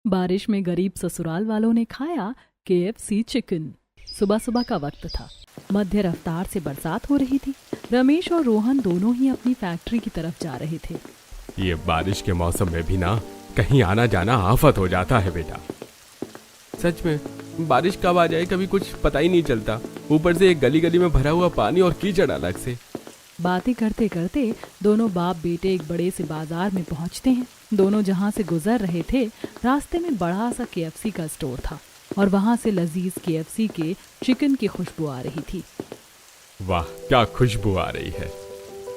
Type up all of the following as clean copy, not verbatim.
बारिश में गरीब ससुराल वालों ने खाया KFC चिकन। सुबह सुबह का वक्त था। मध्य रफ्तार से बरसात हो रही थी। रमेश और रोहन दोनों ही अपनी फैक्ट्री की तरफ जा रहे थे। ये बारिश के मौसम में भी ना कहीं आना जाना आफत हो जाता है बेटा। सच में बारिश कब आ जाए कभी कुछ पता ही नहीं चलता। ऊपर से एक गली गली में भरा हुआ पानी और कीचड़ अलग से। बातें करते करते दोनों बाप बेटे एक बड़े से बाजार में पहुंचते हैं। दोनों जहां से गुजर रहे थे, रास्ते में बड़ा सा KFC का स्टोर था और वहां से लजीज KFC के चिकन की खुशबू आ रही थी। वाह क्या खुशबू आ रही है।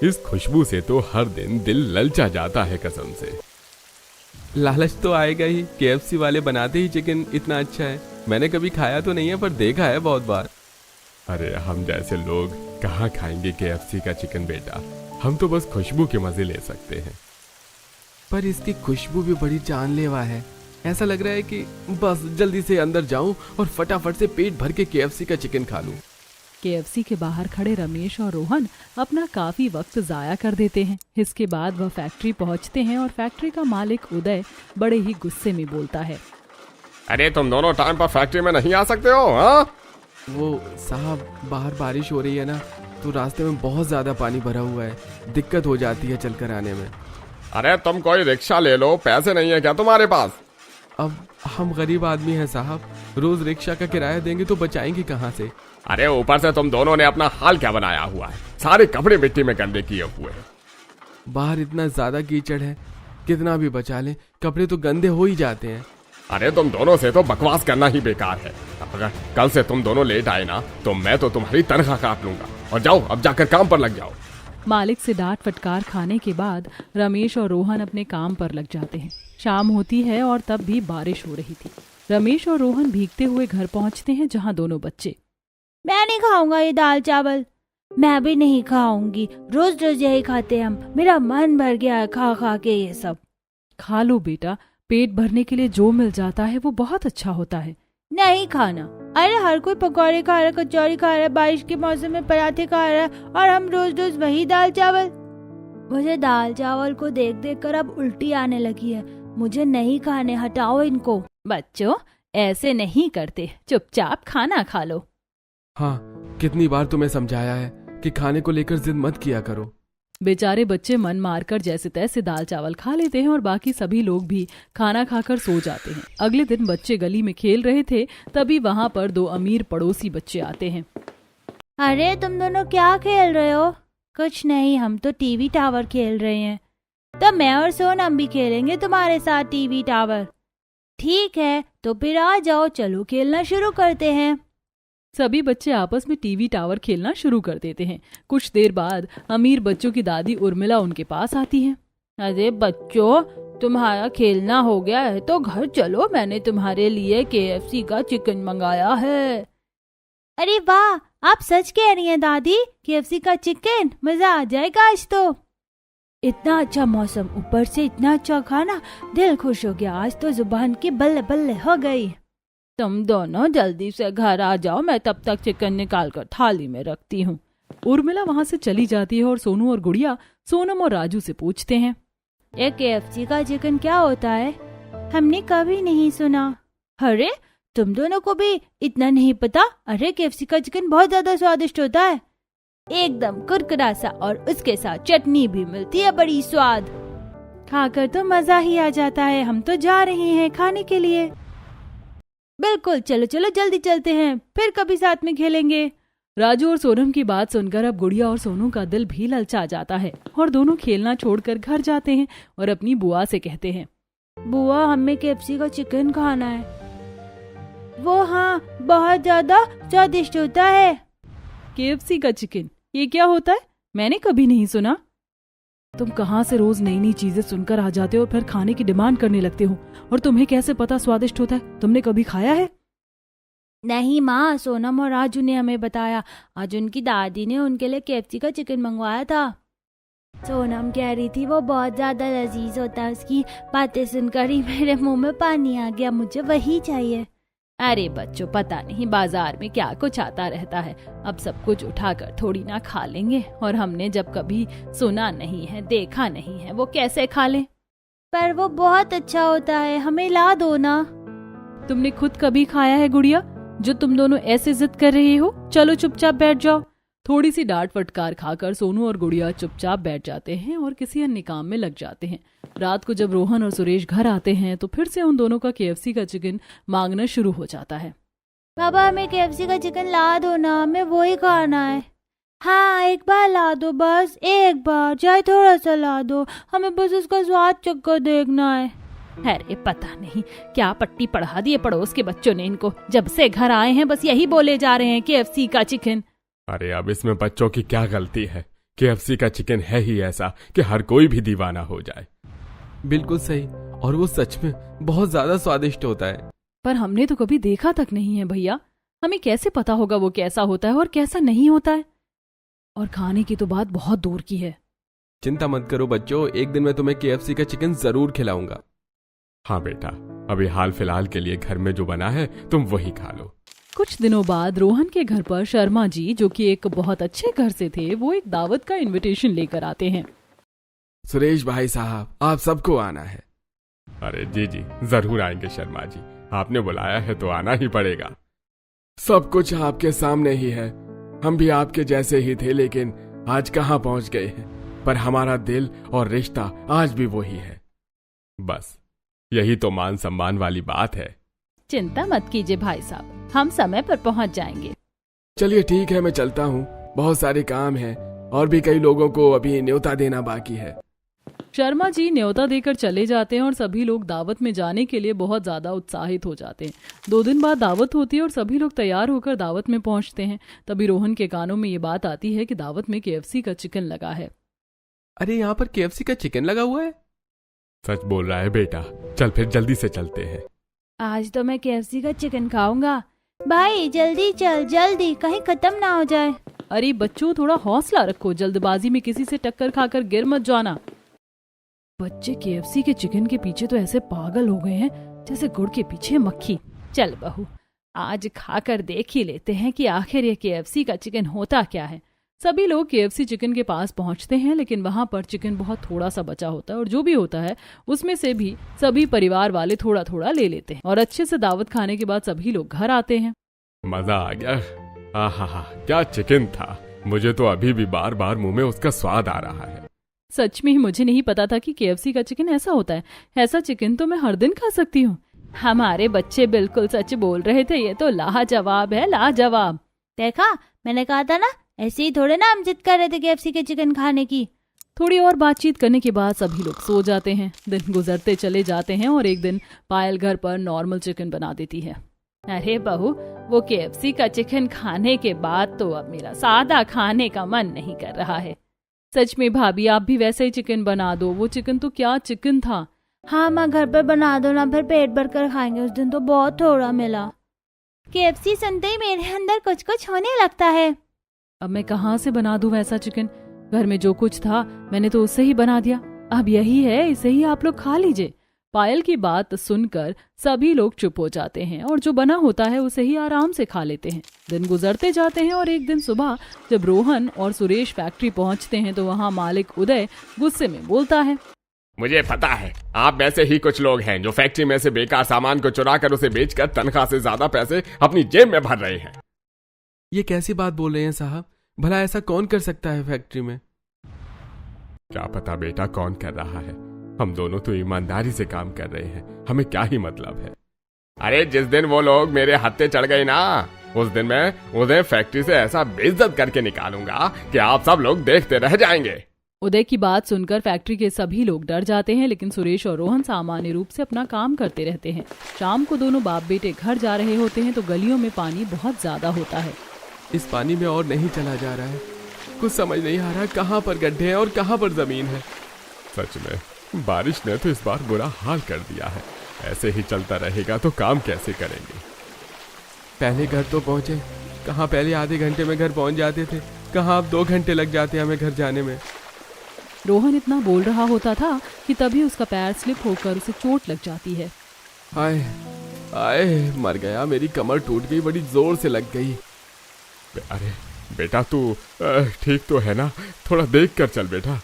इस खुशबू से तो हर दिन दिल ललचा जाता है कसम से। लालच तो आएगा ही। KFC वाले बनाते ही चिकन इतना अच्छा है। मैंने कभी खाया तो नहीं है पर देखा है बहुत बार। अरे हम जैसे लोग कहाँ खाएंगे KFC का चिकन बेटा। हम तो बस खुशबू के मजे ले सकते हैं। पर इसकी खुशबू भी बड़ी जानलेवा है। ऐसा लग रहा है कि बस जल्दी से अंदर जाऊं और फटाफट से पेट भर के KFC का चिकन खा लूं। KFC के बाहर खड़े रमेश और रोहन अपना काफी वक्त जाया कर देते हैं। इसके बाद वह फैक्ट्री पहुंचते हैं और फैक्ट्री का मालिक उदय बड़े ही गुस्से में बोलता है, अरे तुम दोनों टाइम पर फैक्ट्री में नहीं आ सकते हो? हाँ वो साहब बाहर बारिश हो रही है ना, तो रास्ते में बहुत ज्यादा पानी भरा हुआ है, दिक्कत हो जाती है चलकर आने में। अरे तुम कोई रिक्शा ले लो, पैसे नहीं है क्या तुम्हारे पास? अब हम गरीब आदमी हैं साहब, रोज रिक्शा का किराया देंगे तो बचाएंगे कहाँ से। अरे ऊपर से तुम दोनों ने अपना हाल क्या बनाया हुआ है। सारे कपड़े मिट्टी में गंदे किए हुए हैं। बाहर इतना ज्यादा कीचड़ है, कितना भी बचा लें कपड़े तो गंदे हो ही जाते हैं। अरे तुम दोनों से तो बकवास करना ही बेकार है। अगर कल से तुम दोनों लेट आए ना तो मैं तो तुम्हारी तनख्वाह काट लूंगा। और जाओ अब जाकर काम पर लग जाओ। मालिक से डांट फटकार खाने के बाद रमेश और रोहन अपने काम पर लग जाते हैं। शाम होती है और तब भी बारिश हो रही थी। रमेश और रोहन भीगते हुए घर पहुंचते हैं जहां दोनों बच्चे, मैं नहीं खाऊंगा ये दाल चावल। मैं भी नहीं खाऊंगी, रोज रोज यही खाते हैं हम। मेरा मन भर गया है खा खा के ये सब। खा लो बेटा, पेट भरने के लिए जो मिल जाता है वो बहुत अच्छा होता है। नहीं खाना। अरे हर कोई पकौड़े खा रहा है, कचौड़ी खा रहा है, बारिश के मौसम में पराठे खा रहा है और हम रोज रोज वही दाल चावल। मुझे दाल चावल को देख देख कर अब उल्टी आने लगी है। मुझे नहीं खाने, हटाओ इनको। बच्चों ऐसे नहीं करते, चुपचाप खाना खा लो। हाँ, कितनी बार तुम्हें समझाया है कि खाने को लेकर जिद मत किया करो। बेचारे बच्चे मन मारकर जैसे तैसे दाल चावल खा लेते हैं और बाकी सभी लोग भी खाना खाकर सो जाते हैं। अगले दिन बच्चे गली में खेल रहे थे, तभी वहाँ पर दो अमीर पड़ोसी बच्चे आते हैं। अरे तुम दोनों क्या खेल रहे हो? कुछ नहीं, हम तो टीवी टावर खेल रहे हैं। तो मैं और सोनम भी खेलेंगे तुम्हारे साथ टीवी टावर। ठीक है, तो फिर आ जाओ, चलो खेलना शुरू करते हैं। सभी बच्चे आपस में टीवी टावर खेलना शुरू कर देते हैं। कुछ देर बाद अमीर बच्चों की दादी उर्मिला उनके पास आती है। अरे बच्चों, तुम्हारा खेलना हो गया है तो घर चलो, मैंने तुम्हारे लिए KFC का चिकन मंगाया है। अरे वाह, आप सच कह रही हैं दादी? KFC का चिकन, मजा आ जाएगा आज तो। इतना अच्छा मौसम, ऊपर से इतना अच्छा खाना, दिल खुश हो गया। आज तो जुबान की बल्ले बल्ले हो गई। तुम दोनों जल्दी से घर आ जाओ, मैं तब तक चिकन निकाल कर थाली में रखती हूँ। उर्मिला वहाँ से चली जाती है और सोनू और गुड़िया सोनम और राजू से पूछते हैं, ये KFC का चिकन क्या होता है? हमने कभी नहीं सुना। अरे तुम दोनों को भी इतना नहीं पता? अरे KFC का चिकन बहुत ज्यादा स्वादिष्ट होता है, एकदम कुरकुरा सा, और उसके साथ चटनी भी मिलती है, बड़ी स्वाद। खाकर तो मजा ही आ जाता है। हम तो जा रहे हैं खाने के लिए। बिल्कुल, चलो चलो जल्दी चलते हैं, फिर कभी साथ में खेलेंगे। राजू और सोनम की बात सुनकर अब गुड़िया और सोनू का दिल भी ललचा जाता है और दोनों खेलना छोड़कर घर जाते हैं और अपनी बुआ से कहते हैं, बुआ हमें KFC का चिकन खाना है। वो हाँ, बहुत ज्यादा स्वादिष्ट होता है। KFC का चिकन, ये क्या होता है? मैंने कभी नहीं सुना। तुम कहाँ से रोज नई नई चीजें सुनकर आ जाते हो और फिर खाने की डिमांड करने लगते हो, और तुम्हें कैसे पता स्वादिष्ट होता है? तुमने कभी खाया है? नहीं माँ, सोनम और राजू ने हमें बताया। आज उनकी दादी ने उनके लिए KFC का चिकन मंगवाया था। सोनम कह रही थी वो बहुत ज्यादा लजीज होता है। उसकी बातें सुनकर ही मेरे मुंह में पानी आ गया, मुझे वही चाहिए। अरे बच्चों, पता नहीं बाजार में क्या कुछ आता रहता है। अब सब कुछ उठाकर थोड़ी ना खा लेंगे, और हमने जब कभी सुना नहीं है, देखा नहीं है, वो कैसे खा लें? पर वो बहुत अच्छा होता है, हमें ला दो ना। तुमने खुद कभी खाया है गुड़िया, जो तुम दोनों ऐसे जिद कर रही हो? चलो चुपचाप बैठ जाओ। थोड़ी सी डांट फटकार खाकर सोनू और गुड़िया चुपचाप बैठ जाते हैं और किसी अन्य काम में लग जाते हैं। रात को जब रोहन और सुरेश घर आते हैं तो फिर से उन दोनों का केएफसी का चिकन मांगना शुरू हो जाता है। पापा हमें केएफसी का चिकन ला दो ना, हमें वही खाना है। हाँ एक बार ला दो, बस एक बार, चाहे थोड़ा सा ला दो, हमें बस उसका स्वाद चक्कर देखना है। अरे पता नहीं क्या पट्टी पढ़ा दी है पड़ोस के बच्चों ने इनको, जब से घर आए हैं बस यही बोले जा रहे हैं केएफसी का चिकन। अरे अब इसमें बच्चों की क्या गलती है? केएफसी का चिकन है ही ऐसा कि हर कोई भी दीवाना हो जाए। बिल्कुल सही, और वो सच में बहुत ज्यादा स्वादिष्ट होता है। पर हमने तो कभी देखा तक नहीं है भैया, हमें कैसे पता होगा वो कैसा होता है और कैसा नहीं होता है? और खाने की तो बात बहुत दूर की है। चिंता मत करो बच्चों, एक दिन मैं तुम्हें केएफसी का चिकन जरूर खिलाऊंगा। हाँ बेटा, अभी हाल फिलहाल के लिए घर में जो बना है तुम वही खा लो। कुछ दिनों बाद रोहन के घर पर शर्मा जी, जो कि एक बहुत अच्छे घर से थे, वो एक दावत का इनविटेशन लेकर आते हैं। सुरेश भाई साहब, आप सबको आना है। अरे जी जी, जरूर आएंगे शर्मा जी, आपने बुलाया है तो आना ही पड़ेगा। सब कुछ आपके सामने ही है, हम भी आपके जैसे ही थे, लेकिन आज कहाँ पहुँच गए हैं, पर हमारा दिल और रिश्ता आज भी वही है। बस यही तो मान सम्मान वाली बात है। चिंता मत कीजिए भाई साहब, हम समय पर पहुंच जाएंगे। चलिए ठीक है, मैं चलता हूँ, बहुत सारे काम हैं और भी कई लोगों को अभी न्योता देना बाकी है। शर्मा जी न्योता देकर चले जाते हैं और सभी लोग दावत में जाने के लिए बहुत ज्यादा उत्साहित हो जाते हैं। 2 दिन बाद दावत होती है और सभी लोग तैयार होकर दावत में पहुंचते हैं। तभी रोहन के कानों में ये बात आती है कि दावत में केएफसी का चिकन लगा है। अरे यहाँ पर केएफसी का चिकन लगा हुआ है? सच बोल रहा है बेटा, चल फिर जल्दी से चलते हैं। आज तो मैं केएफसी का चिकन खाऊंगा। भाई जल्दी चल, जल्दी, कहीं खत्म ना हो जाए। अरे बच्चों थोड़ा हौसला रखो, जल्दबाजी में किसी से टक्कर खाकर गिर मत जाना। बच्चे केएफसी के चिकन के पीछे तो ऐसे पागल हो गए हैं जैसे गुड़ के पीछे मक्खी। चल बहू, आज खाकर देख ही लेते हैं कि आखिर ये केएफसी का चिकन होता क्या है। सभी लोग केएफसी चिकन के पास पहुंचते हैं, लेकिन वहां पर चिकन बहुत थोड़ा सा बचा होता है और जो भी होता है उसमें से भी सभी परिवार वाले थोड़ा थोड़ा ले लेते हैं। और अच्छे से दावत खाने के बाद सभी लोग घर आते हैं। मजा आ गया। आहा, क्या चिकन था, मुझे तो अभी भी बार बार मुंह में उसका स्वाद आ रहा है। सच में ही मुझे नहीं पता था कि केएफसी का चिकन ऐसा होता है। ऐसा चिकन तो मैं हर दिन खा सकती हूँ। हमारे बच्चे बिल्कुल सच बोल रहे थे, ये तो लाजवाब है, लाजवाब। देखा, मैंने कहा था ना, ऐसे ही थोड़े ना हम जिद कर रहे थे केएफसी के चिकन खाने की। थोड़ी और बातचीत करने के बाद सभी लोग सो जाते हैं। दिन गुजरते चले जाते हैं और एक दिन पायल घर पर नॉर्मल चिकन बना देती है। अरे बहू, वो केएफसी का चिकन खाने के बाद तो अब मेरा सादा खाने का मन नहीं कर रहा है। सच में भाभी, आप भी वैसे ही चिकन बना दो। वो चिकन तो क्या चिकन था। हाँ माँ, घर पर बना दो ना, फिर पेट भर कर खाएंगे। उस दिन तो बहुत थोड़ा मिला। केएफसी सुनते ही मेरे अंदर कुछ कुछ होने लगता है। अब मैं कहाँ से बना दूं वैसा चिकन? घर में जो कुछ था मैंने तो उससे ही बना दिया। अब यही है, इसे ही आप लोग खा लीजिए। पायल की बात सुनकर सभी लोग चुप हो जाते हैं और जो बना होता है उसे ही आराम से खा लेते हैं। दिन गुजरते जाते हैं और एक दिन सुबह जब रोहन और सुरेश फैक्ट्री पहुंचते हैं तो वहां मालिक उदय गुस्से में बोलता है, मुझे पता है आप में से ही कुछ लोग हैं जो फैक्ट्री में से बेकार सामान को चुरा कर उसे बेचकर तनख्वाह से ज्यादा पैसे अपनी जेब में भर रहे हैं। ये कैसी बात बोल रहे हैं साहब? भला ऐसा कौन कर सकता है फैक्ट्री में? क्या पता बेटा कौन कर रहा है, हम दोनों तो ईमानदारी से काम कर रहे हैं, हमें क्या ही मतलब है। अरे जिस दिन वो लोग मेरे हत्थे चढ़ गए ना, उस दिन मैं उन्हें फैक्ट्री से ऐसा बेइज्जत करके निकालूंगा कि आप सब लोग देखते रह जाएंगे। उदय की बात सुनकर फैक्ट्री के सभी लोग डर जाते हैं, लेकिन सुरेश और रोहन सामान्य रूप से अपना काम करते रहते हैं। शाम को दोनों बाप बेटे घर जा रहे होते हैं तो गलियों में पानी बहुत ज्यादा होता है। इस पानी में और नहीं चला जा रहा है, कुछ समझ नहीं आ रहा कहाँ पर गड्ढे हैं और कहाँ पर जमीन है। सच में बारिश ने तो इस बार बुरा हाल कर दिया है, ऐसे ही चलता रहेगा तो काम कैसे करेंगे। पहले घर तो पहुँचे, कहाँ पहले आधे घंटे में घर पहुँच जाते थे, कहाँ अब 2 घंटे लग जाते हैं हमें घर जाने में। रोहन इतना बोल रहा होता था कि तभी उसका पैर स्लिप होकर उसे चोट लग जाती है। आए आए, मर गया, मेरी कमर टूट गई, बड़ी जोर से लग गई। अरे बेटा तू ठीक तो है ना, थोड़ा देख कर चल बेटा।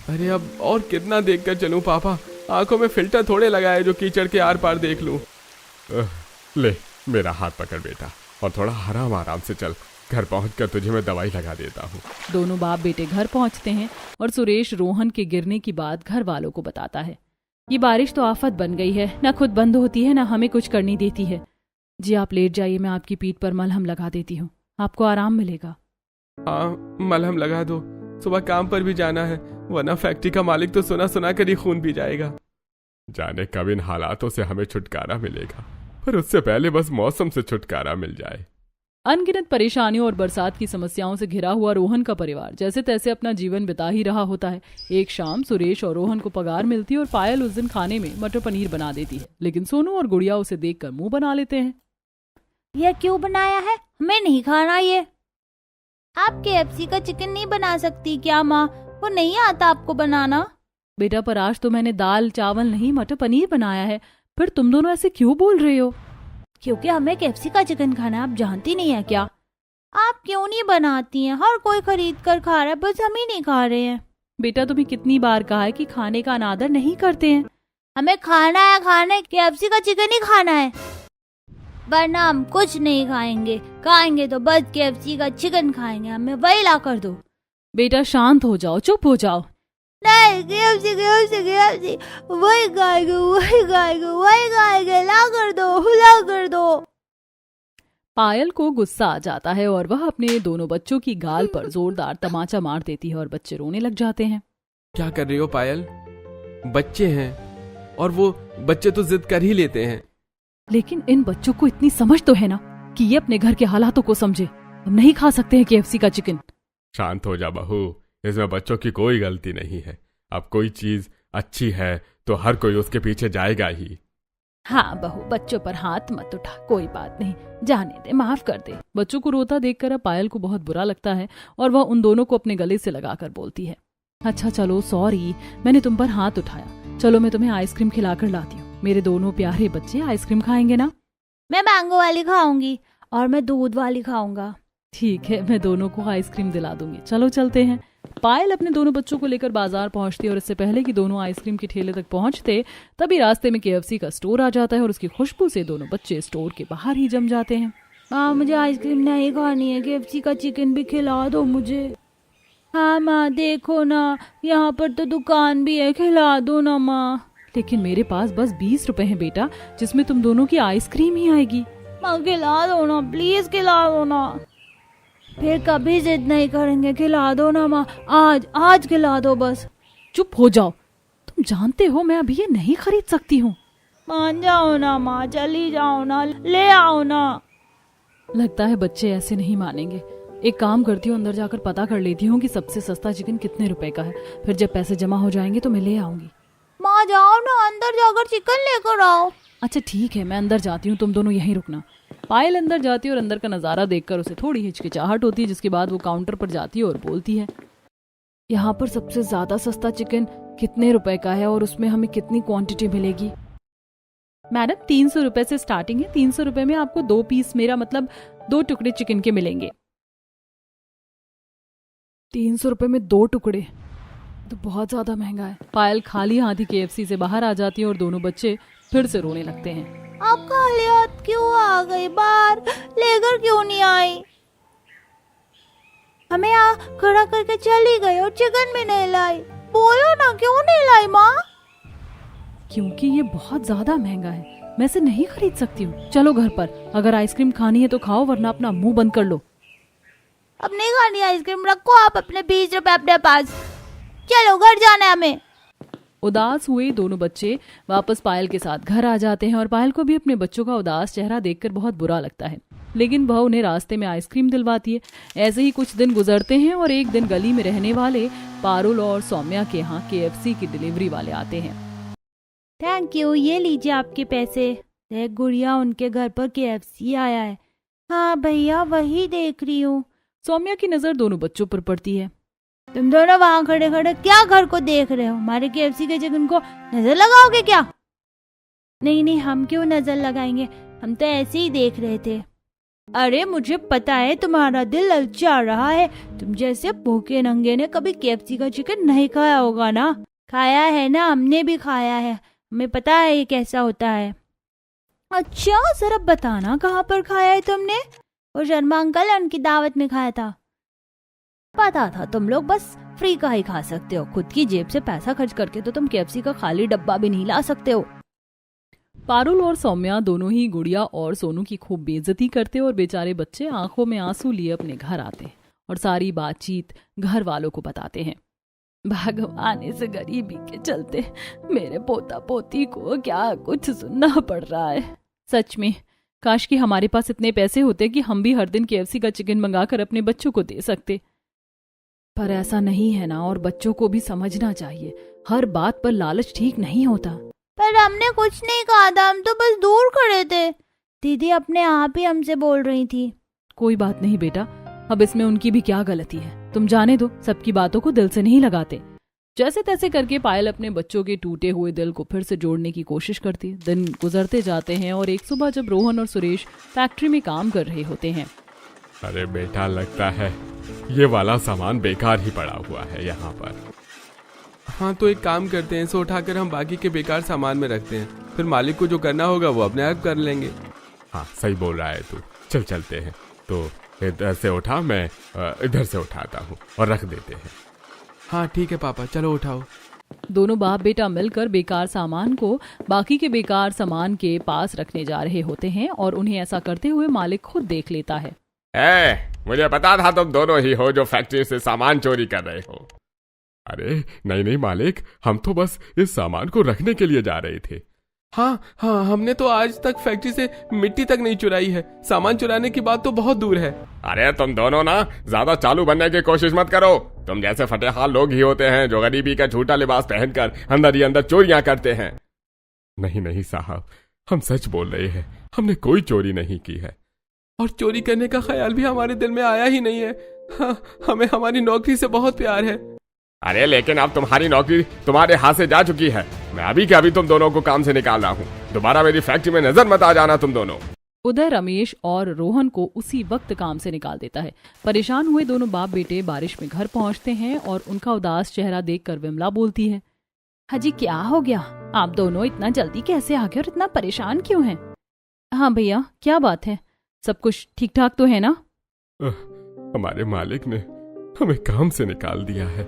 अरे अब और कितना देख कर चलूं पापा, आंखों में फिल्टर थोड़े लगाए जो कीचड़ के आर पार देख लूं। ले मेरा हाथ पकड़ बेटा और थोड़ा आराम आराम से चल। घर पहुंचकर तुझे मैं दवाई लगा देता हूँ। दोनों बाप बेटे घर पहुंचते हैं और सुरेश रोहन के गिरने की बात घर वालों को बताता है। ये बारिश तो आफत बन गई है, ना खुद बंद होती है ना हमें कुछ करनी देती है। जी आप लेट जाइए, मैं आपकी पीठ पर मलहम लगा देती हूँ, आपको आराम मिलेगा। हाँ मलहम लगा दो, सुबह काम पर भी जाना है, वरना फैक्ट्री का मालिक तो सुना सुना कर ही खून पी जाएगा। जाने कब इन हालातों से हमें छुटकारा मिलेगा, पर उससे पहले बस मौसम से छुटकारा मिल जाए। अनगिनत परेशानियों और बरसात की समस्याओं से घिरा हुआ रोहन का परिवार जैसे तैसे अपना जीवन बिता ही रहा होता है। एक शाम सुरेश और रोहन को पगार मिलती है और पायल उस दिन खाने में मटर पनीर बना देती है, लेकिन सोनू और गुड़िया उसे देखकर मुंह बना लेते हैं। यह क्यों बनाया है, हमें नहीं खाना ये। आप KFC का चिकन नहीं बना सकती क्या माँ, वो नहीं आता आपको बनाना? बेटा पर आज तो मैंने दाल चावल नहीं मटर पनीर बनाया है, फिर तुम दोनों ऐसे क्यों बोल रहे हो? क्योंकि हमें KFC का चिकन खाना है, आप जानती नहीं है क्या? आप क्यों नहीं बनाती हैं? हर कोई खरीद कर खा रहा है, बस हम ही नहीं खा रहे हैं। बेटा तुम्हें कितनी बार कहा है कि खाने का अनादर नहीं करते हैं। हमें खाना है, KFC का चिकन ही खाना है, वरना हम कुछ नहीं खाएंगे। खाएंगे तो बस KFC का चिकन खाएंगे, हमें वही ला कर दो। बेटा शांत हो जाओ, चुप हो जाओ। नहीं, KFC वही खाएंगे, ला कर दो। पायल को गुस्सा आ जाता है और वह अपने दोनों बच्चों की गाल पर जोरदार तमाचा मार देती है और बच्चे रोने लग जाते हैं। क्या कर रही हो पायल? बच्चे हैं और वो बच्चे तो जिद कर ही लेते हैं। लेकिन इन बच्चों को इतनी समझ तो है ना कि ये अपने घर के हालातों को समझे। हम नहीं खा सकते हैं KFC का चिकन। शांत हो जा बहू, इसमें बच्चों की कोई गलती नहीं है। अब कोई चीज अच्छी है तो हर कोई उसके पीछे जाएगा ही। हाँ बहू, बच्चों पर हाथ मत उठा, कोई बात नहीं, जाने दे, माफ कर दे। बच्चों को रोता देखकर अब पायल को बहुत बुरा लगता है और वह उन दोनों को अपने गले से लगाकर बोलती है, अच्छा चलो सॉरी, मैंने तुम पर हाथ उठाया, चलो मैं तुम्हें आइसक्रीम खिलाकर लाती हूँ। मेरे दोनों प्यारे बच्चे आइसक्रीम खाएंगे ना? मैं मैंगो वाली खाऊंगी और मैं दूध वाली खाऊंगा। ठीक है, मैं दोनों को आइसक्रीम दिला दूंगी, चलो चलते हैं। पायल अपने दोनों बच्चों को लेकर बाजार पहुंचती है और इससे पहले कि दोनों आइसक्रीम के ठेले तक पहुंचते तभी रास्ते में KFC का स्टोर आ जाता है और उसकी खुशबू से दोनों बच्चे स्टोर के बाहर ही जम जाते हैं। हाँ मुझे आइसक्रीम नहीं खानी है, KFC का चिकन भी खिला दो मुझे। हाँ माँ देखो ना, यहाँ पर तो दुकान भी है, खिला दो ना माँ। लेकिन मेरे पास बस 20 रुपए हैं बेटा, जिसमें तुम दोनों की आइसक्रीम ही आएगी। माँ खिला दो ना, प्लीज खिला दो ना। फिर कभी जिद नहीं करेंगे, खिला दो ना माँ, आज खिला दो बस। चुप हो जाओ, तुम जानते हो मैं अभी ये नहीं खरीद सकती हूँ। मान जाओ ना माँ, चली जाओ ना, ले आओ ना। लगता है बच्चे ऐसे नहीं मानेंगे। एक काम करती हूँ, अंदर जाकर पता कर लेती हूँ कि सबसे सस्ता चिकन कितने रुपए का है, फिर जब पैसे जमा हो जाएंगे तो मैं ले आऊंगी। माँ जाओ ना, अंदर जाकर चिकन लेकर आओ। अच्छा ठीक है, मैं अंदर जाती हूँ, तुम दोनों यहीं रुकना। पायल अंदर जाती है और अंदर का नज़ारा देखकर उसे थोड़ी हिचकिचाहट होती है, जिसके बाद वो काउंटर पर जाती है और बोलती है, यहाँ पर सबसे ज्यादा सस्ता चिकन कितने रुपए का है और उसमें हमें कितनी क्वांटिटी मिलेगी? मैडम 300 रुपए से स्टार्टिंग है, 300 रुपए में आपको 2 पीस, मेरा मतलब 2 टुकड़े चिकन के मिलेंगे। 300 रुपए में 2 टुकड़े तो बहुत ज्यादा महंगा है। पायल खाली हाथी KFC से बाहर आ जाती है और दोनों बच्चे फिर से रोने लगते हैं। आप खाली हाथ क्यों आ गई बाहर, लेकर क्यों नहीं आई? हमें यहाँ खड़ा करके चली गई और चिकन भी नहीं लाई। बोलो ना क्यों नहीं लाई माँ? क्योंकि ये बहुत ज्यादा महंगा है, मैं इसे नहीं खरीद सकती हूँ। चलो घर पर, अगर आइसक्रीम खानी है तो खाओ, वरना अपना मुंह बंद कर लो। अब नहीं खानी आइसक्रीम, रखो आप अपने 20 रुपए अपने पास, चलो घर जाना है हमें। उदास हुए दोनों बच्चे वापस पायल के साथ घर आ जाते हैं और पायल को भी अपने बच्चों का उदास चेहरा देखकर बहुत बुरा लगता है, लेकिन वह उन्हें रास्ते में आइसक्रीम दिलवाती है। ऐसे ही कुछ दिन गुजरते हैं और एक दिन गली में रहने वाले पारुल और सौम्या के यहाँ KFC की डिलीवरी वाले आते हैं। थैंक यू, ये लीजिए आपके पैसे। देख गुड़िया, उनके घर पर KFC आया है। हाँ भैया वही देख रही हूँ। सौम्या की नजर दोनों बच्चों पर पड़ती है। तुम दोनों वहाँ खड़े खड़े क्या घर को देख रहे हो? हमारे KFC के चिकन को नजर लगाओगे क्या? नहीं, हम क्यों नजर लगाएंगे, हम तो ऐसे ही देख रहे थे। अरे मुझे पता है तुम्हारा दिल ललचा रहा है, तुम जैसे भूखे नंगे ने कभी KFC का चिकन नहीं खाया होगा ना। खाया है ना, हमने भी खाया है, हमें पता है ये कैसा होता है। अच्छा, जरा बताना कहाँ पर खाया है तुमने? वो शर्मा अंकल है, उनकी दावत में खाया था। पता था तुम लोग बस फ्री का ही खा सकते हो, खुद की जेब से पैसा खर्च करके तो तुम केएफसी का खाली डब्बा भी नहीं ला सकते हो। पारुल और सौम्या दोनों ही गुड़िया और सोनू की खूब बेइज्जती करते और बेचारे बच्चे आंखों में आंसू लिए अपने घर आते और सारी बातचीत घर वालों को बताते हैं। भगवान, इस गरीबी के चलते मेरे पोता पोती को क्या कुछ सुनना पड़ रहा है। सच में काश कि हमारे पास इतने पैसे होते कि हम भी हर दिन केएफसी का चिकन मंगाकर अपने बच्चों को दे सकते, पर ऐसा नहीं है ना। और बच्चों को भी समझना चाहिए, हर बात पर लालच ठीक नहीं होता। पर हमने कुछ नहीं कहा था, हम तो बस दूर खड़े थे। दीदी अपने आप ही हमसे बोल रही थी। कोई बात नहीं बेटा, अब इसमें उनकी भी क्या गलती है, तुम जाने दो, सबकी बातों को दिल से नहीं लगाते। जैसे तैसे करके पायल अपने बच्चों के टूटे हुए दिल को फिर से जोड़ने की कोशिश करती है। दिन गुजरते जाते हैं और एक सुबह जब रोहन और सुरेश फैक्ट्री में काम कर रहे होते हैं। अरे बेटा, लगता है ये वाला सामान बेकार ही पड़ा हुआ है यहाँ पर। हाँ तो एक काम करते हैं, इसे उठाकर हम बाकी के बेकार सामान में रखते हैं, फिर मालिक को जो करना होगा वो अपने आप कर लेंगे। हाँ सही बोल रहा है तू, चल चलते हैं। तो इधर से उठा, मैं इधर से उठाता हूँ और रख देते हैं। हाँ ठीक है पापा, चलो उठाओ। दोनों बाप बेटा मिलकर बेकार सामान को बाकी के बेकार सामान के पास रखने जा रहे होते हैं और उन्हें ऐसा करते हुए मालिक खुद देख लेता है। मुझे पता था तुम दोनों ही हो जो फैक्ट्री से सामान चोरी कर रहे हो। अरे नहीं नहीं मालिक, हम तो बस इस सामान को रखने के लिए जा रहे थे। हाँ हाँ, हमने तो आज तक फैक्ट्री से मिट्टी तक नहीं चुराई है, सामान चुराने की बात तो बहुत दूर है। अरे तुम दोनों ना ज्यादा चालू बनने की कोशिश मत करो। तुम जैसे फटेहाल लोग ही होते हैं जो गरीबी का झूठा लिबास पहनकर अंदर ही अंदर चोरियां करते हैं। नहीं नहीं साहब, हम सच बोल रहे हैं, हमने कोई चोरी नहीं की है। और चोरी करने का ख्याल भी हमारे दिल में आया ही नहीं है। हाँ, हमें हमारी नौकरी से बहुत प्यार है। अरे लेकिन अब तुम्हारी नौकरी तुम्हारे हाथ से जा चुकी है। मैं अभी के अभी तुम दोनों को काम से निकाल रहा हूँ, दोबारा मेरी फैक्ट्री में नजर मत आ जाना तुम दोनों। उधर रमेश और रोहन को उसी वक्त काम से निकाल देता है। परेशान हुए दोनों बाप बेटे बारिश में घर पहुंचते हैं और उनका उदास चेहरा देखकर विमला बोलती है, हाजी क्या हो गया, आप दोनों इतना जल्दी कैसे आ गए और इतना परेशान क्यों हैं? हाँ भैया, क्या बात है, सब कुछ ठीक ठाक तो है ना? हमारे मालिक ने हमें काम से निकाल दिया है।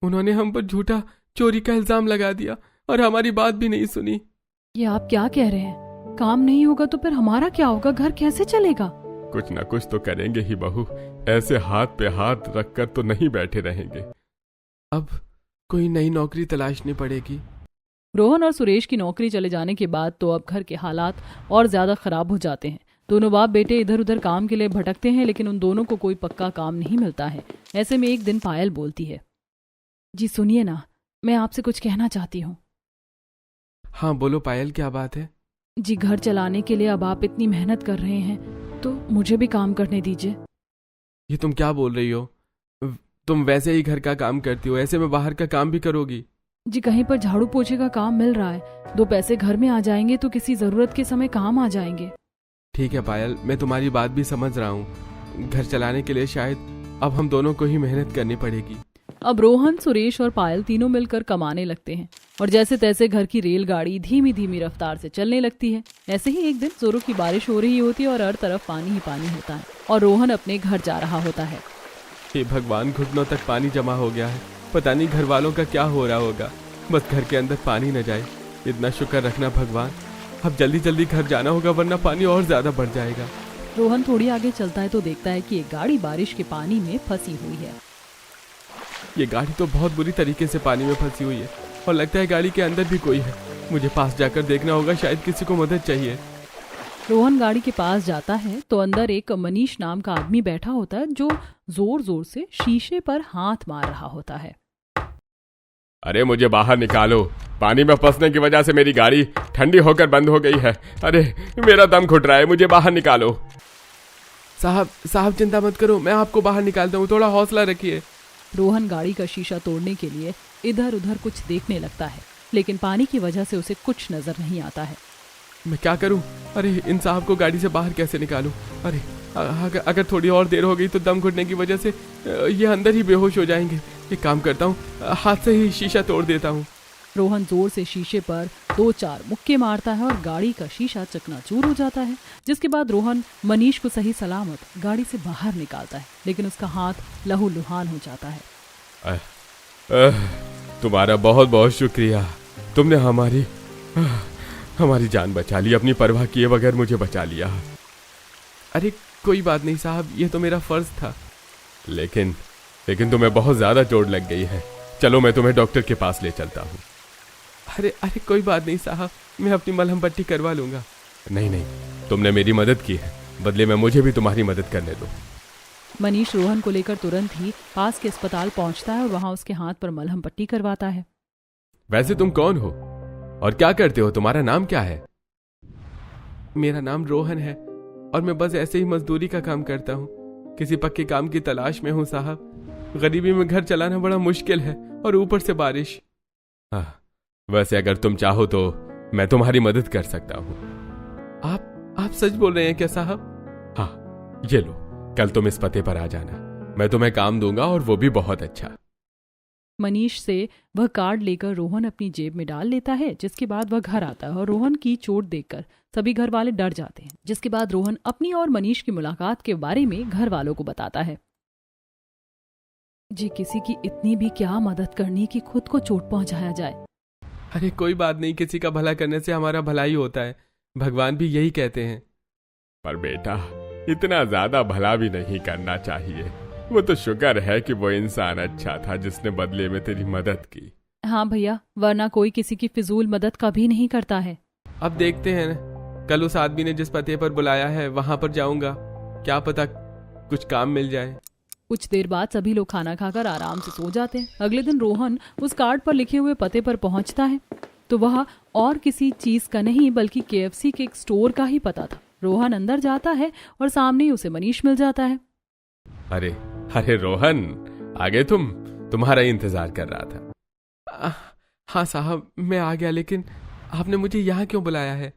उन्होंने हम पर झूठा चोरी का इल्जाम लगा दिया और हमारी बात भी नहीं सुनी। ये आप क्या कह रहे हैं? काम नहीं होगा तो फिर हमारा क्या होगा, घर कैसे चलेगा? कुछ न कुछ तो करेंगे ही बहू, ऐसे हाथ पे हाथ रखकर तो नहीं बैठे रहेंगे। अब कोई नई नौकरी तलाशनी पड़ेगी। रोहन और सुरेश की नौकरी चले जाने के बाद तो अब घर के हालात और ज्यादा खराब हो जाते हैं। दोनों बाप बेटे इधर उधर काम के लिए भटकते हैं, लेकिन उन दोनों को कोई पक्का काम नहीं मिलता है। ऐसे में एक दिन पायल बोलती है, जी सुनिए ना, मैं आपसे कुछ कहना चाहती हूँ। हाँ बोलो पायल, क्या बात है? जी घर चलाने के लिए अब आप इतनी मेहनत कर रहे हैं तो मुझे भी काम करने दीजिए। ये तुम क्या बोल रही हो? तुम वैसे ही घर का काम करती हो, ऐसे में बाहर का काम भी करोगी? जी कहीं पर झाड़ू पोछे का काम मिल रहा है, 2 पैसे घर में आ जाएंगे तो किसी जरूरत के समय काम आ जाएंगे। ठीक है पायल, मैं तुम्हारी बात भी समझ रहा हूँ। घर चलाने के लिए शायद अब हम दोनों को ही मेहनत करनी पड़ेगी। अब रोहन, सुरेश और पायल तीनों मिलकर कमाने लगते हैं और जैसे तैसे घर की रेलगाड़ी धीमी धीमी रफ्तार से चलने लगती है। ऐसे ही एक दिन जोरों की बारिश हो रही होती है और हर तरफ पानी ही पानी होता है और रोहन अपने घर जा रहा होता है। हे भगवान, घुटनों तक पानी जमा हो गया है, पता नहीं घर वालों का क्या हो रहा होगा। बस घर के अंदर पानी न जाए, इतना शुक्र रखना भगवान। अब जल्दी जल्दी घर जाना होगा वरना पानी और ज्यादा बढ़ जाएगा। रोहन थोड़ी आगे चलता है तो देखता है कि एक गाड़ी बारिश के पानी में फंसी हुई है। ये गाड़ी तो बहुत बुरी तरीके से पानी में फंसी हुई है और लगता है गाड़ी के अंदर भी कोई है। मुझे पास जाकर देखना होगा, शायद किसी को मदद चाहिए। रोहन गाड़ी के पास जाता है तो अंदर एक मनीष नाम का आदमी बैठा होता है जो जोर जोर से शीशे पर हाथ मार रहा होता है। अरे मुझे बाहर निकालो, पानी में फंसने की वजह से मेरी गाड़ी ठंडी होकर बंद हो गई है। अरे मेरा दम घुट रहा है, मुझे बाहर निकालो। साहब चिंता मत करो, मैं आपको बाहर निकालता हूँ, थोड़ा हौसला रखिए। रोहन गाड़ी का शीशा तोड़ने के लिए इधर उधर कुछ देखने लगता है, लेकिन पानी की वजह से उसे कुछ नजर नहीं आता है। मैं क्या करूं? अरे इन साहब को गाड़ी से बाहर कैसे निकालूं? अरे अगर थोड़ी और देर हो गई तो दम घुटने की वजह से ये अंदर ही बेहोश हो जाएंगे। एक काम करता हूँ, हाथ से ही शीशा तोड़ देता हूँ। रोहन जोर से शीशे पर 2-4 मुक्के मारता है और गाड़ी का शीशा चकनाचूर हो जाता है, जिसके बाद रोहन मनीष को सही सलामत गाड़ी से बाहर निकालता है, लेकिन उसका हाथ लहूलुहान हो जाता है। तुम्हारा बहुत बहुत शुक्रिया, तुमने हमारी जान बचा ली, अपनी परवाह किए बगैर मुझे बचा लिया। अरे कोई बात नहीं साहब, ये तो मेरा फर्ज था। लेकिन तुम्हें बहुत ज्यादा चोट लग गई है, चलो मैं तुम्हें डॉक्टर के पास ले चलता हूँ। अरे कोई बात नहीं साहब, मैं अपनी मलहम पट्टी करवा लूंगा। नहीं, तुमने मेरी मदद की है, बदले में मुझे भी तुम्हारी मदद करने दो। मनीष रोहन को लेकर तुरंत ही पास के अस्पताल पहुंचता है और वहां उसके हाथ पर मलहम पट्टी करवाता है। वैसे तुम कौन हो और क्या करते हो, तुम्हारा नाम क्या है? मेरा नाम रोहन है और मैं बस ऐसे ही मजदूरी का काम करता हूँ। किसी पक्के काम की तलाश में हूँ साहब। गरीबी में घर चलाना बड़ा मुश्किल है और ऊपर से बारिश। वैसे अगर तुम चाहो तो मैं तुम्हारी मदद कर सकता हूँ। आप सच बोल रहे हैं क्या साहब? हाँ, ये लो, कल तुम इस पते पर आ जाना, मैं तुम्हें काम दूंगा और वो भी बहुत अच्छा। मनीष से वह कार्ड लेकर रोहन अपनी जेब में डाल लेता है, जिसके बाद वह घर आता है और रोहन की चोट देखकर सभी घर वाले डर जाते हैं। जिसके बाद रोहन अपनी और मनीष की मुलाकात के बारे में घर वालों को बताता है। जी, किसी की इतनी भी क्या मदद करनी कि खुद को चोट पहुंचाया जाए। अरे कोई बात नहीं, किसी का भला करने से हमारा भला ही होता है, भगवान भी यही कहते हैं। पर बेटा, इतना ज्यादा भला भी नहीं करना चाहिए। वो तो शुक्र है कि वो इंसान अच्छा था जिसने बदले में तेरी मदद की। हाँ भैया, वरना कोई किसी की फिजूल मदद कभी नहीं करता है। अब देखते हैं, कल उस आदमी ने जिस पते पर बुलाया है वहां पर जाऊंगा, क्या पता कुछ काम मिल जाए। कुछ देर बाद सभी लोग खाना खाकर आराम से सो जाते हैं। अगले दिन रोहन उस कार्ड पर लिखे हुए पते पर पहुंचता है तो वह और किसी चीज का नहीं बल्कि KFC के एक स्टोर का ही पता था। रोहन अंदर जाता है और सामने ही उसे मनीष मिल जाता है। अरे रोहन, आगे तुम्हारा इंतजार कर रहा था। हाँ साहब, मैं आ गया, लेकिन आपने मुझे यहाँ क्यों बुलाया है?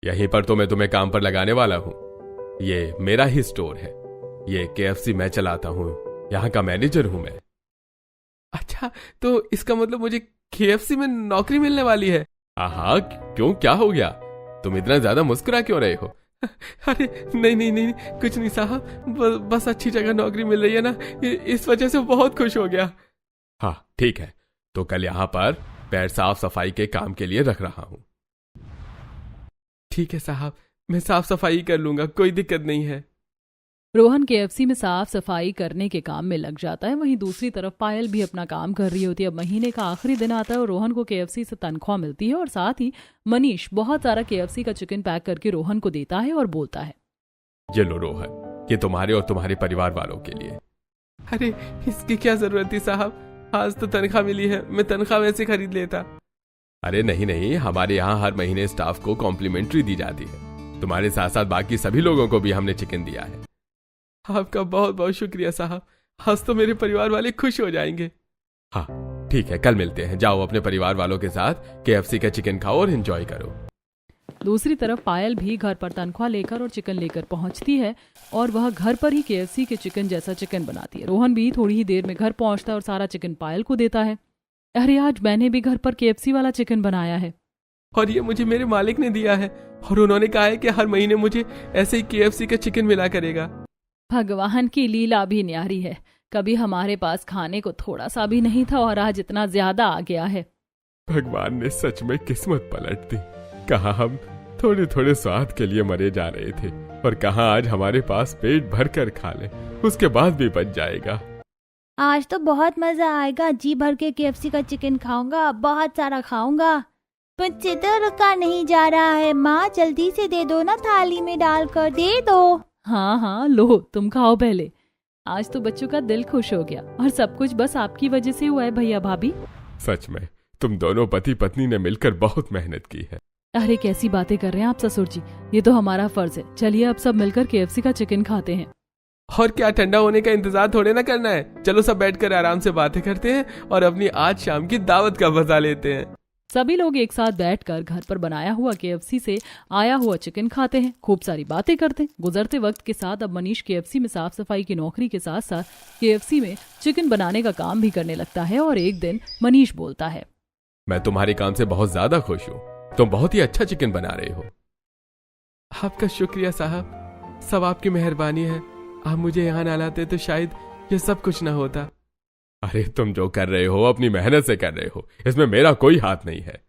यहीं पर तो मैं तुम्हें काम पर लगाने वाला हूँ। ये मेरा ही स्टोर है, ये KFC मैं चलाता हूँ, यहाँ का मैनेजर हूँ मैं। अच्छा, तो इसका मतलब मुझे KFC में नौकरी मिलने वाली है? हाँ, क्यों, क्या हो गया? तुम इतना ज्यादा मुस्कुरा क्यों रहे हो? अरे नहीं, कुछ नहीं साहब, बस अच्छी जगह नौकरी मिल रही है ना, इस वजह से बहुत खुश हो गया। हाँ ठीक है, तो कल यहाँ पर पैर साफ सफाई के काम के लिए रख रहा हूँ। ठीक है साहब, मैं साफ सफाई कर लूंगा, कोई दिक्कत नहीं है। रोहन KFC में साफ सफाई करने के काम में लग जाता है। वहीं दूसरी तरफ पायल भी अपना काम कर रही होती है। अब महीने का आखिरी दिन आता है और रोहन को KFC से तनख्वाह मिलती है और साथ ही मनीष बहुत सारा KFC का चिकन पैक करके रोहन को देता है और बोलता है, ये लो रोहन, ये तुम्हारे और तुम्हारे परिवार वालों के लिए। अरे इसकी क्या जरूरत थी साहब, आज तो तनख्वाह मिली है, मैं तनख्वाह वैसे खरीद लेता। अरे नहीं, हमारे यहाँ हर महीने स्टाफ को कॉम्प्लीमेंट्री दी जाती है। तुम्हारे साथ साथ बाकी सभी लोगों को भी हमने चिकन दिया है। आपका बहुत बहुत शुक्रिया साहब, आज तो मेरे परिवार वाले खुश हो जाएंगे। हाँ ठीक है, कल मिलते हैं, जाओ अपने परिवार वालों के साथ KFC का चिकन खाओ और एंजॉय करो। दूसरी तरफ पायल भी घर पर तनख्वाह लेकर और चिकन लेकर पहुंचती है और वह घर पर ही KFC के चिकन जैसा चिकन बनाती है। रोहन भी थोड़ी ही देर में घर पहुंचता है और सारा चिकन पायल को देता है। अरे आज मैंने भी घर पर KFC वाला चिकन बनाया है और ये मुझे मेरे मालिक ने दिया है और उन्होंने कहा है कि हर महीने मुझे ऐसे ही KFC का चिकन मिला करेगा। भगवान की लीला भी न्यारी है, कभी हमारे पास खाने को थोड़ा सा भी नहीं था और आज इतना ज्यादा आ गया है। भगवान ने सच में किस्मत पलट दी। कहा हम थोड़े थोड़े स्वाद के लिए मरे जा रहे थे और कहा आज हमारे पास पेट भर कर खा ले, उसके बाद भी बच जाएगा। आज तो बहुत मजा आएगा, जी भर के KFC का चिकन खाऊंगा, बहुत सारा खाऊंगा। मुझसे तो रुका नहीं जा रहा है, माँ जल्दी से दे दो ना, थाली में डालकर दे दो। हाँ लो, तुम खाओ पहले। आज तो बच्चों का दिल खुश हो गया और सब कुछ बस आपकी वजह से हुआ है भैया भाभी। सच में तुम दोनों पति पत्नी ने मिलकर बहुत मेहनत की है। अरे कैसी बातें कर रहे हैं आप ससुर जी, ये तो हमारा फर्ज है। चलिए अब सब मिलकर KFC का चिकन खाते हैं। और क्या ठंडा होने का इंतजार थोड़े ना करना है, चलो सब बैठकर आराम से बातें करते हैं और अपनी आज शाम की दावत का मजा लेते हैं। सभी लोग एक साथ बैठकर घर पर बनाया हुआ केएफसी से आया हुआ चिकन खाते हैं, खूब सारी बातें करते हैं। गुजरते वक्त के साथ अब मनीष केएफसी में साफ सफाई की नौकरी के साथ साथ केएफसी में चिकन बनाने का काम भी करने लगता है। और एक दिन मनीष बोलता है, मैं तुम्हारे काम से बहुत ज्यादा खुश हूँ। तुम बहुत ही अच्छा चिकन बना रहे हो। आपका शुक्रिया साहब, सब आपकी मेहरबानी है। आप मुझे यहाँ ना लाते तो शायद ये सब कुछ ना होता। अरे तुम जो कर रहे हो अपनी मेहनत से कर रहे हो, इसमें मेरा कोई हाथ नहीं है।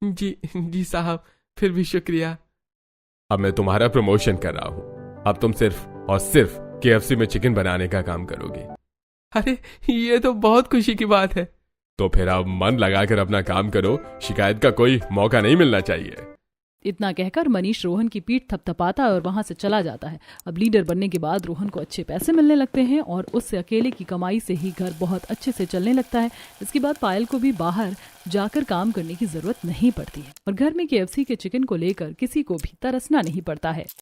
जी साहब, फिर भी शुक्रिया। अब मैं तुम्हारा प्रमोशन कर रहा हूँ। अब तुम सिर्फ और सिर्फ केएफसी में चिकन बनाने का काम करोगे। अरे ये तो बहुत खुशी की बात है। तो फिर अब मन लगाकर अपना काम करो, शिकायत का कोई मौका नहीं मिलना चाहिए। इतना कहकर मनीष रोहन की पीठ थपथपाता है और वहां से चला जाता है। अब लीडर बनने के बाद रोहन को अच्छे पैसे मिलने लगते हैं और उससे अकेले की कमाई से ही घर बहुत अच्छे से चलने लगता है। इसके बाद पायल को भी बाहर जाकर काम करने की जरूरत नहीं पड़ती है और घर में केएफसी के चिकन को लेकर किसी को भी तरसना नहीं पड़ता है।